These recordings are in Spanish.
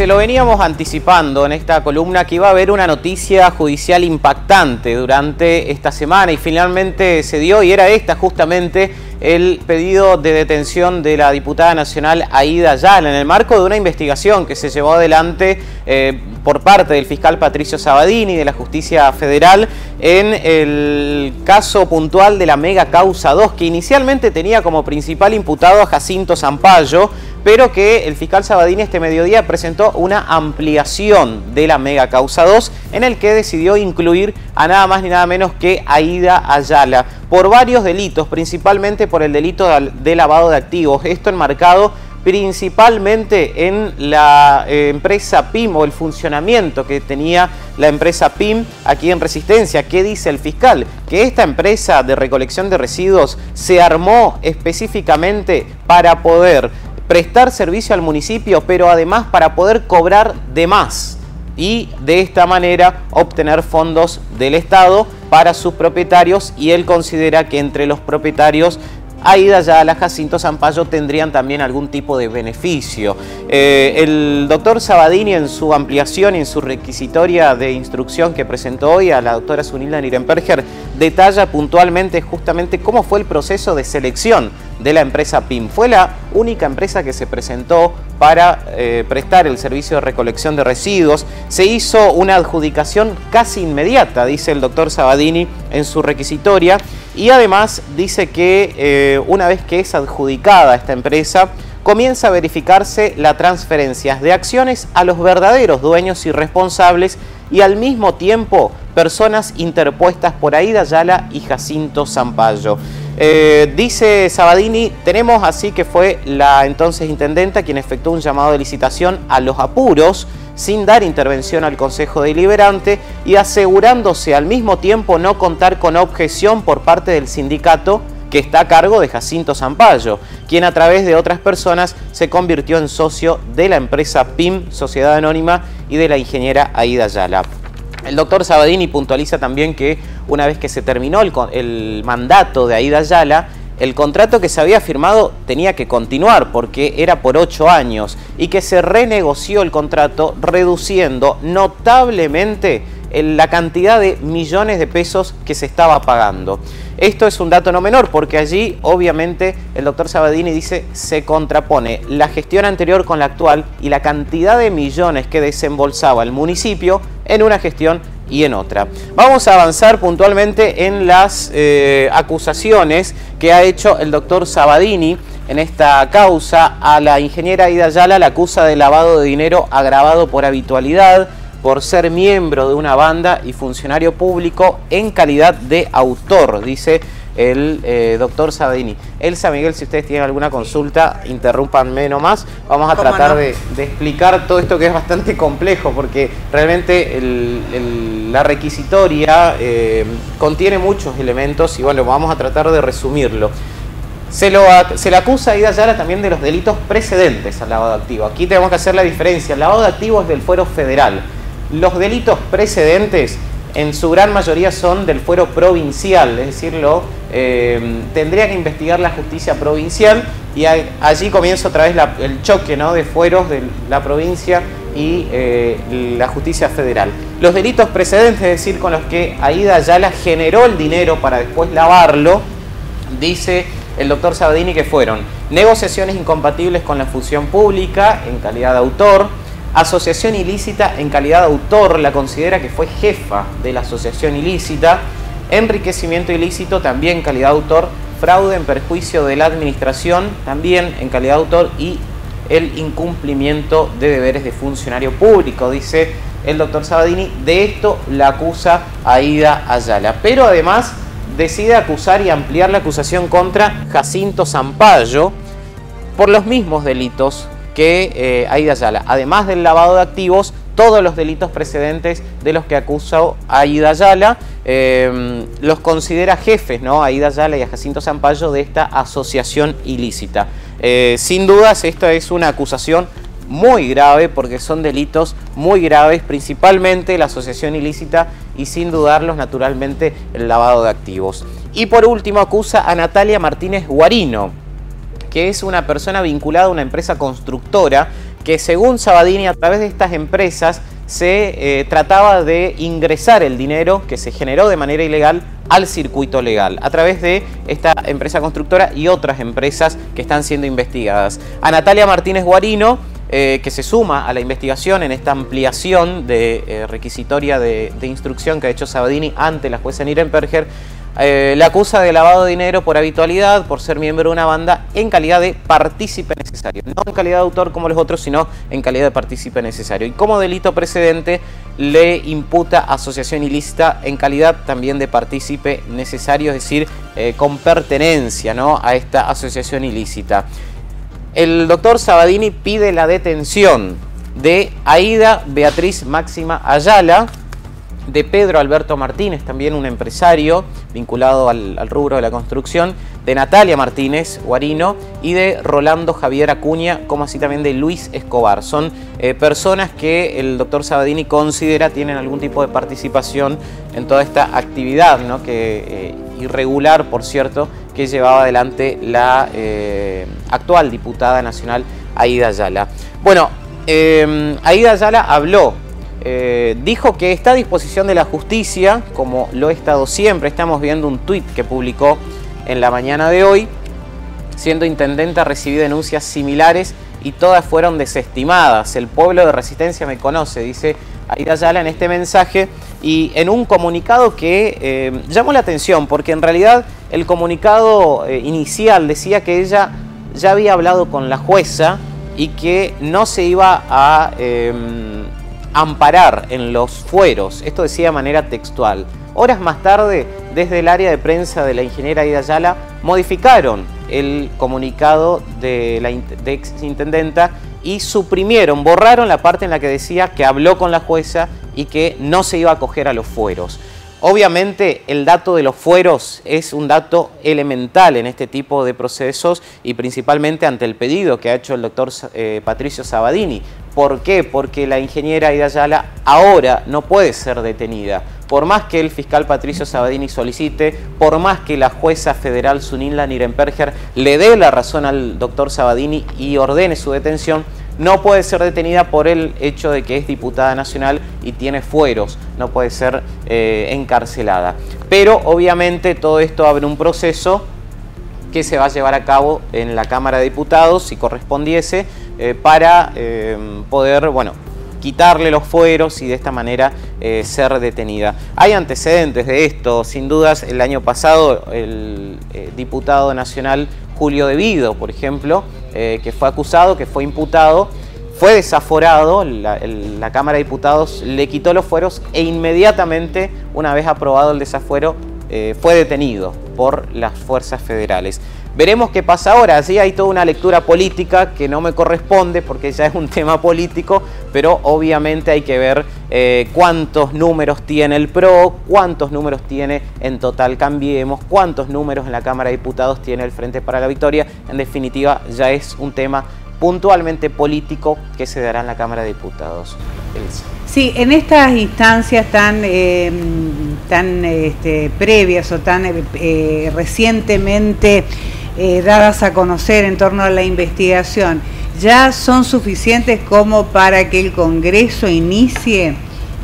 se lo veníamos anticipando en esta columna que iba a haber una noticia judicial impactante durante esta semana y finalmente se dio, y era esta justamente el pedido de detención de la diputada nacional Aída Ayala en el marco de una investigación que se llevó adelante por parte del fiscal Patricio Sabatini de la Justicia Federal en el caso puntual de la Mega Causa 2, que inicialmente tenía como principal imputado a Jacinto Sampayo, pero que el fiscal Sabatini este mediodía presentó una ampliación de la Mega Causa 2 en el que decidió incluir a nada más ni nada menos que Aída Ayala por varios delitos, principalmente por el delito de lavado de activos, esto enmarcado principalmente en la empresa PIM o el funcionamiento que tenía la empresa PIM aquí en Resistencia. ¿Qué dice el fiscal? Que esta empresa de recolección de residuos se armó específicamente para poder prestar servicio al municipio, pero además para poder cobrar de más y de esta manera obtener fondos del Estado para sus propietarios, y él considera que entre los propietarios Aída Ayala, Jacinto Sampayo tendrían también algún tipo de beneficio. El doctor Sabatini, en su ampliación y en su requisitoria de instrucción que presentó hoy a la doctora Zunilda Nirenberger, detalla puntualmente justamente cómo fue el proceso de selección de la empresa PIM. Fue la única empresa que se presentó para prestar el servicio de recolección de residuos. Se hizo una adjudicación casi inmediata, dice el doctor Sabatini en su requisitoria, y además dice que una vez que es adjudicada esta empresa, comienza a verificarse la transferencia de acciones a los verdaderos dueños y responsables y al mismo tiempo personas interpuestas por Aída Ayala y Jacinto Sampayo. Dice Sabatini, tenemos así que fue la entonces intendenta quien efectuó un llamado de licitación a los apuros sin dar intervención al Consejo Deliberante y asegurándose al mismo tiempo no contar con objeción por parte del sindicato que está a cargo de Jacinto Sampayo, quien a través de otras personas se convirtió en socio de la empresa PIM, Sociedad Anónima, y de la ingeniera Aída Ayala. El doctor Sabatini puntualiza también que una vez que se terminó el mandato de Aída Ayala, el contrato que se había firmado tenía que continuar porque era por 8 años y que se renegoció el contrato reduciendo notablemente la cantidad de millones de pesos que se estaba pagando. Esto es un dato no menor porque allí obviamente el doctor Sabatini dice se contrapone la gestión anterior con la actual y la cantidad de millones que desembolsaba el municipio en una gestión y en otra. Vamos a avanzar puntualmente en las acusaciones que ha hecho el doctor Sabatini en esta causa. A la ingeniera Aída Ayala la acusa de lavado de dinero agravado por habitualidad, por ser miembro de una banda y funcionario público en calidad de autor, dice el doctor Sabatini. Elsa, Miguel, si ustedes tienen alguna consulta, interrúmpanme nomás. Vamos a tratar de explicar todo esto que es bastante complejo, porque realmente la requisitoria contiene muchos elementos y bueno, vamos a tratar de resumirlo. Se le acusa a Aída Ayala también de los delitos precedentes al lavado de activos. Aquí tenemos que hacer la diferencia. El lavado de activos es del fuero federal. Los delitos precedentes en su gran mayoría son del fuero provincial, es decir, tendría que investigar la justicia provincial y allí comienza otra vez el choque, ¿no?, de fueros de la provincia y la justicia federal. Los delitos precedentes, es decir, con los que Aída Ayala generó el dinero para después lavarlo, dice el doctor Sabatini que fueron negociaciones incompatibles con la función pública en calidad de autor, asociación ilícita en calidad de autor, la considera que fue jefa de la asociación ilícita, enriquecimiento ilícito también en calidad de autor, fraude en perjuicio de la administración también en calidad de autor y el incumplimiento de deberes de funcionario público, dice el doctor Sabatini. De esto la acusa Aída Ayala, pero además decide acusar y ampliar la acusación contra Jacinto Sampayo por los mismos delitos que Aída Ayala. Además del lavado de activos, todos los delitos precedentes de los que acusa Aída Ayala, los considera jefes, ¿no?, a Aída Ayala y a Jacinto Sampayo de esta asociación ilícita. Sin dudas, esta es una acusación muy grave porque son delitos muy graves, principalmente la asociación ilícita y sin dudarlos naturalmente el lavado de activos. Y por último acusa a Natalia Martínez Guarino, que es una persona vinculada a una empresa constructora que según Sabadini, a través de estas empresas se trataba de ingresar el dinero que se generó de manera ilegal al circuito legal, a través de esta empresa constructora y otras empresas que están siendo investigadas. A Natalia Martínez Guarino, que se suma a la investigación en esta ampliación de requisitoria de instrucción que ha hecho Sabadini ante la jueza Nirenberger, la acusa de lavado de dinero por habitualidad, por ser miembro de una banda en calidad de partícipe necesario. No en calidad de autor como los otros, sino en calidad de partícipe necesario. Y como delito precedente le imputa asociación ilícita en calidad también de partícipe necesario, es decir, con pertenencia, ¿no?, a esta asociación ilícita. El doctor Sabadini pide la detención de Aida Beatriz Máxima Ayala, de Pedro Alberto Martínez, también un empresario vinculado al rubro de la construcción, de Natalia Martínez Guarino y de Rolando Javier Acuña, como así también de Luis Escobar. Son personas que el doctor Sabadini considera tienen algún tipo de participación en toda esta actividad, ¿no?, que irregular, por cierto, que llevaba adelante la actual diputada nacional Aida Ayala. Bueno, Aida Ayala habló. Dijo que está a disposición de la justicia, como lo he estado siempre. Estamos viendo un tuit que publicó en la mañana de hoy. Siendo intendenta recibí denuncias similares y todas fueron desestimadas. El pueblo de Resistencia me conoce, dice Aida Ayala en este mensaje, y en un comunicado que llamó la atención, porque en realidad el comunicado inicial decía que ella ya había hablado con la jueza y que no se iba a amparar en los fueros. Esto decía de manera textual. Horas más tarde, desde el área de prensa de la ingeniera Aida Ayala, modificaron el comunicado de la exintendenta y suprimieron, borraron la parte en la que decía que habló con la jueza y que no se iba a acoger a los fueros. Obviamente el dato de los fueros es un dato elemental en este tipo de procesos y principalmente ante el pedido que ha hecho el doctor Patricio Sabadini. ¿Por qué? Porque la ingeniera Aida Ayala ahora no puede ser detenida. Por más que el fiscal Patricio Sabadini solicite, por más que la jueza federal Zunila Nirenberger le dé la razón al doctor Sabadini y ordene su detención, no puede ser detenida por el hecho de que es diputada nacional y tiene fueros, no puede ser encarcelada. Pero obviamente todo esto abre un proceso que se va a llevar a cabo en la Cámara de Diputados, si correspondiese, para poder, bueno, quitarle los fueros y de esta manera ser detenida. Hay antecedentes de esto, sin dudas. El año pasado el diputado nacional Julio De Vido, por ejemplo, que fue acusado, que fue imputado, fue desaforado, la Cámara de Diputados le quitó los fueros e inmediatamente, una vez aprobado el desafuero, fue detenido por las fuerzas federales. Veremos qué pasa ahora. Allí hay toda una lectura política que no me corresponde porque ya es un tema político, pero obviamente hay que ver cuántos números tiene el PRO, cuántos números tiene en total Cambiemos, cuántos números en la Cámara de Diputados tiene el Frente para la Victoria. En definitiva, ya es un tema puntualmente político que se dará en la Cámara de Diputados. Elsa. Sí, en estas instancias tan previas o tan recientemente dadas a conocer en torno a la investigación, ¿ya son suficientes como para que el Congreso inicie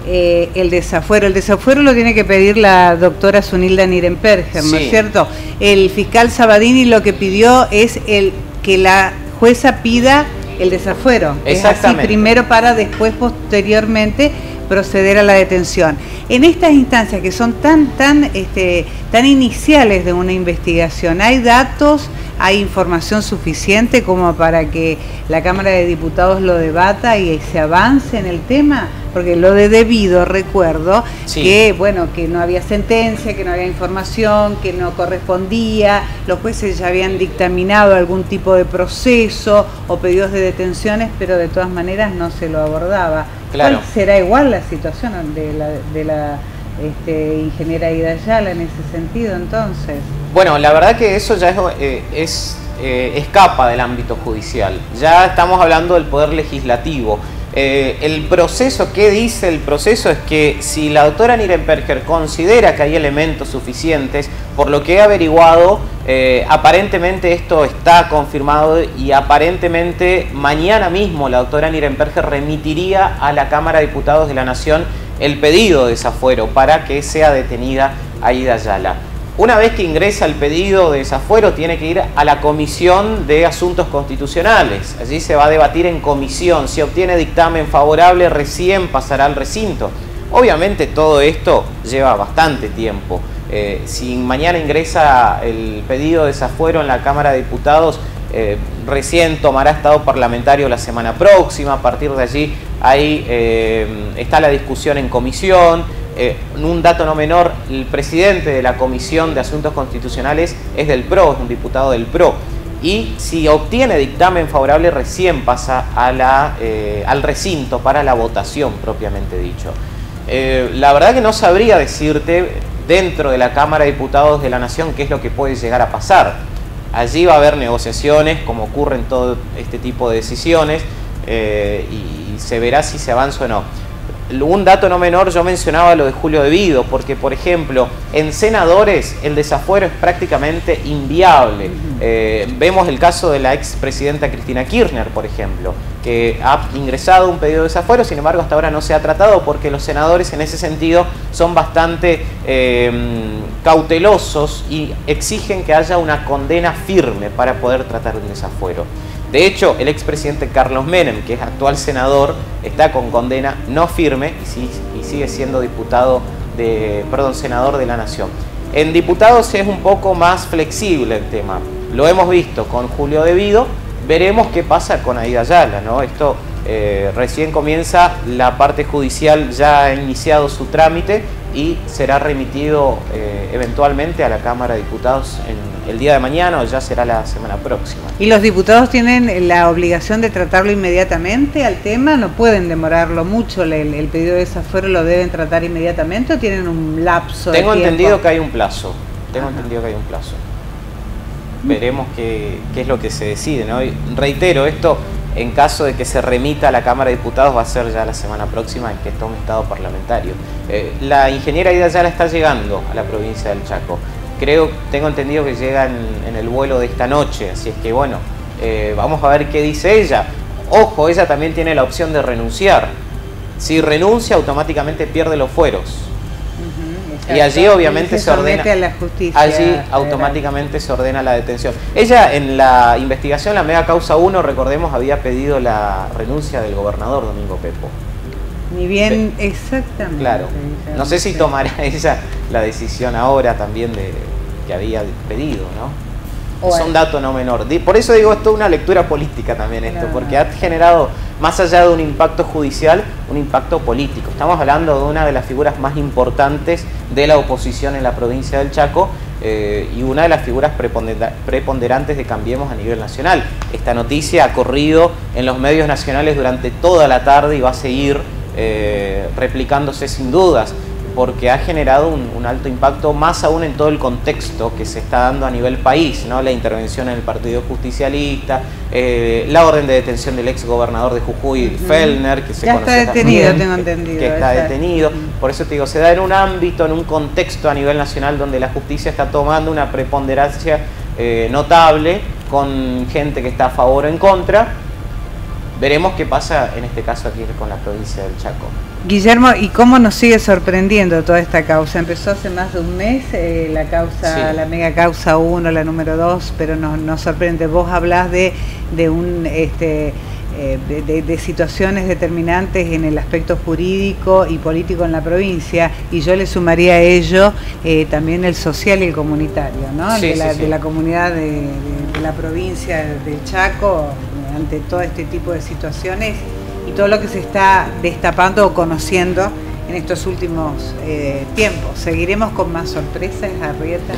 el desafuero? El desafuero lo tiene que pedir la doctora Zunilda Nirenberger, ¿no es cierto? El fiscal Sabadini lo que pidió es que la jueza pida el desafuero. Exactamente. Es así, primero para después, posteriormente, proceder a la detención. En estas instancias que son tan iniciales de una investigación, ¿hay datos, hay información suficiente como para que la Cámara de Diputados lo debata y se avance en el tema? Porque lo de De Vido, recuerdo, que bueno, que no había sentencia, que no había información, que no correspondía, los jueces ya habían dictaminado algún tipo de proceso o pedidos de detenciones, pero de todas maneras no se lo abordaba. Claro. ¿Cuál será igual la situación de la ingeniera Aida Ayala en ese sentido entonces? Bueno, la verdad que eso ya escapa del ámbito judicial. Ya estamos hablando del Poder Legislativo. El proceso, ¿qué dice el proceso? Es que si la doctora Nirenberger considera que hay elementos suficientes, por lo que he averiguado, aparentemente esto está confirmado y aparentemente mañana mismo la doctora Nirenberger remitiría a la Cámara de Diputados de la Nación el pedido de desafuero para que sea detenida Aida Ayala. Una vez que ingresa el pedido de desafuero, tiene que ir a la Comisión de Asuntos Constitucionales. Allí se va a debatir en comisión. Si obtiene dictamen favorable, recién pasará al recinto. Obviamente todo esto lleva bastante tiempo. Si mañana ingresa el pedido de desafuero en la Cámara de Diputados, recién tomará estado parlamentario la semana próxima. A partir de allí está la discusión en comisión. Un dato no menor, el presidente de la Comisión de Asuntos Constitucionales es del PRO, es un diputado del PRO. Y si obtiene dictamen favorable, recién pasa al recinto para la votación propiamente dicho. La verdad que no sabría decirte dentro de la Cámara de Diputados de la Nación qué es lo que puede llegar a pasar. Allí va a haber negociaciones, como ocurre en todo este tipo de decisiones, y se verá si se avanza o no. Un dato no menor, yo mencionaba lo de Julio De Vido, porque por ejemplo, en senadores el desafuero es prácticamente inviable. Vemos el caso de la expresidenta Cristina Kirchner, por ejemplo, que ha ingresado un pedido de desafuero, sin embargo hasta ahora no se ha tratado porque los senadores en ese sentido son bastante cautelosos y exigen que haya una condena firme para poder tratar un desafuero. De hecho, el expresidente Carlos Menem, que es actual senador, está con condena no firme y sigue siendo senador de la Nación. En diputados es un poco más flexible el tema. Lo hemos visto con Julio De Vido, veremos qué pasa con Aida Ayala, ¿no? Esto recién comienza, la parte judicial ya ha iniciado su trámite y será remitido eventualmente a la Cámara de Diputados el día de mañana o ya será la semana próxima. ¿Y los diputados tienen la obligación de tratarlo inmediatamente al tema? ¿No pueden demorarlo mucho? ¿El pedido de desafuero lo deben tratar inmediatamente o tienen un lapso de tiempo? Tengo entendido que hay un plazo. Veremos qué es lo que se decide, ¿no? Y reitero, esto en caso de que se remita a la Cámara de Diputados va a ser ya la semana próxima en que tome estado parlamentario. La ingeniera Aida Ayala está llegando a la provincia del Chaco. Tengo entendido que llega en el vuelo de esta noche, así es que bueno, vamos a ver qué dice ella. Ojo, ella también tiene la opción de renunciar. Si renuncia, automáticamente pierde los fueros. Y allí obviamente se ordena a la justicia. Allí automáticamente se ordena la detención. Ella en la investigación, la mega causa 1, recordemos, había pedido la renuncia del gobernador Domingo Pepo. Ni bien, exactamente. Claro. No sé si tomará ella la decisión ahora también de que había pedido, ¿no? Bueno. Es un dato no menor. Por eso digo, esto es una lectura política también esto, porque ha generado, más allá de un impacto judicial, un impacto político. Estamos hablando de una de las figuras más importantes de la oposición en la provincia del Chaco y una de las figuras preponderantes de Cambiemos a nivel nacional. Esta noticia ha corrido en los medios nacionales durante toda la tarde y va a seguir replicándose sin dudas, porque ha generado un alto impacto, más aún en todo el contexto que se está dando a nivel país, ¿no? La intervención en el Partido Justicialista, la orden de detención del ex gobernador de Jujuy, Fellner, que se conoce está detenido, también, tengo entendido. Que está detenido. Por eso te digo, se da en un ámbito, en un contexto a nivel nacional donde la justicia está tomando una preponderancia notable, con gente que está a favor o en contra. Veremos qué pasa en este caso aquí con la provincia del Chaco. Guillermo, ¿y cómo nos sigue sorprendiendo toda esta causa? Empezó hace más de un mes la causa, sí, la mega causa 1, la número 2, pero nos sorprende. Vos hablás de situaciones determinantes en el aspecto jurídico y político en la provincia, y yo le sumaría a ello también el social y el comunitario, ¿no? Sí, de la comunidad de la provincia del Chaco ante todo este tipo de situaciones y todo lo que se está destapando o conociendo en estos últimos tiempos. ¿Seguiremos con más sorpresas, Arrieta?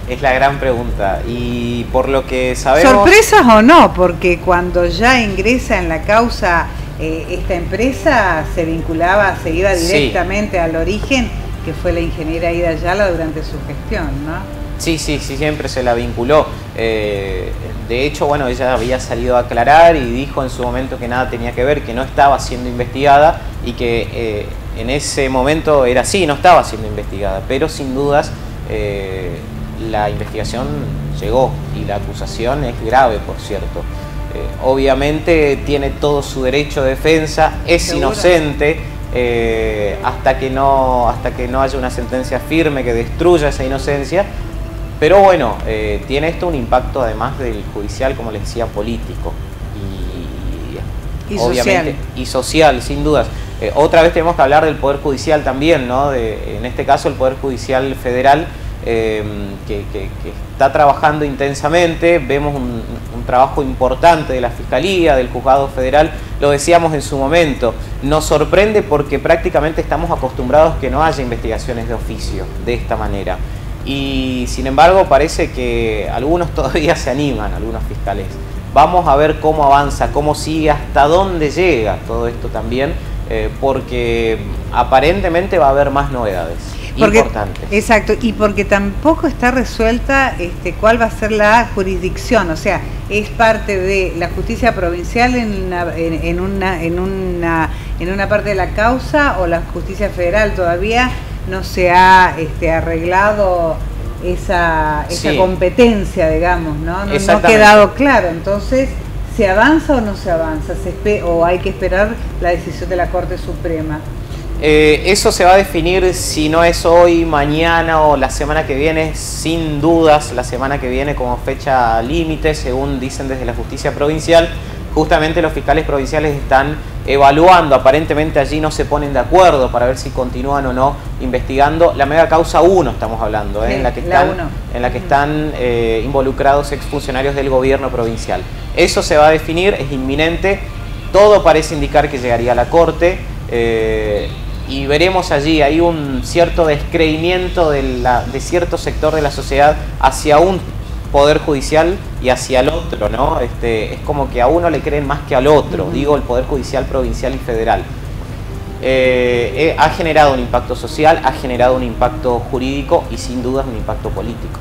Es la gran pregunta, y por lo que sabemos... ¿Sorpresas o no? Porque cuando ya ingresa en la causa esta empresa se iba directamente al origen, que fue la ingeniera Aida Ayala durante su gestión, ¿no? Sí, siempre se la vinculó. De De hecho, bueno, ella había salido a aclarar y dijo en su momento que nada tenía que ver, que no estaba siendo investigada y que en ese momento era así, no estaba siendo investigada, pero sin dudas la investigación llegó y la acusación es grave, por cierto. Obviamente tiene todo su derecho de defensa, es ¿Seguro? Inocente, hasta que no haya una sentencia firme que destruya esa inocencia. Pero bueno, tiene esto un impacto además del judicial, como les decía, político y obviamente, social. Y social, sin dudas. Otra vez tenemos que hablar del Poder Judicial también, ¿no? En este caso el Poder Judicial Federal, que está trabajando intensamente. Vemos un trabajo importante de la Fiscalía, del Juzgado Federal, lo decíamos en su momento. Nos sorprende porque prácticamente estamos acostumbrados a que no haya investigaciones de oficio de esta manera. Y sin embargo parece que algunos todavía se animan, algunos fiscales. Vamos a ver cómo avanza, cómo sigue, hasta dónde llega todo esto también, porque aparentemente va a haber más novedades importantes. Exacto, y porque tampoco está resuelta cuál va a ser la jurisdicción, o sea, es parte de la justicia provincial en una parte de la causa, o la justicia federal. Todavía no se ha arreglado esa Sí. competencia, digamos, ¿no? No ha Exactamente. quedado claro. Entonces, ¿se avanza o no se avanza? ¿O hay que esperar la decisión de la Corte Suprema? Eso se va a definir, si no es hoy, mañana o la semana que viene, sin dudas la semana que viene como fecha límite, según dicen desde la justicia provincial. Justamente los fiscales provinciales están evaluando, aparentemente allí no se ponen de acuerdo para ver si continúan o no investigando la mega causa 1, estamos hablando, Sí, en la que la están involucrados exfuncionarios del gobierno provincial. Eso se va a definir, es inminente, todo parece indicar que llegaría a la Corte, y veremos allí, hay un cierto descreimiento de cierto sector de la sociedad hacia un Poder Judicial y hacia el otro, ¿no? Es como que a uno le creen más que al otro, digo el Poder Judicial provincial y federal. Ha generado un impacto social, ha generado un impacto jurídico y sin duda un impacto político.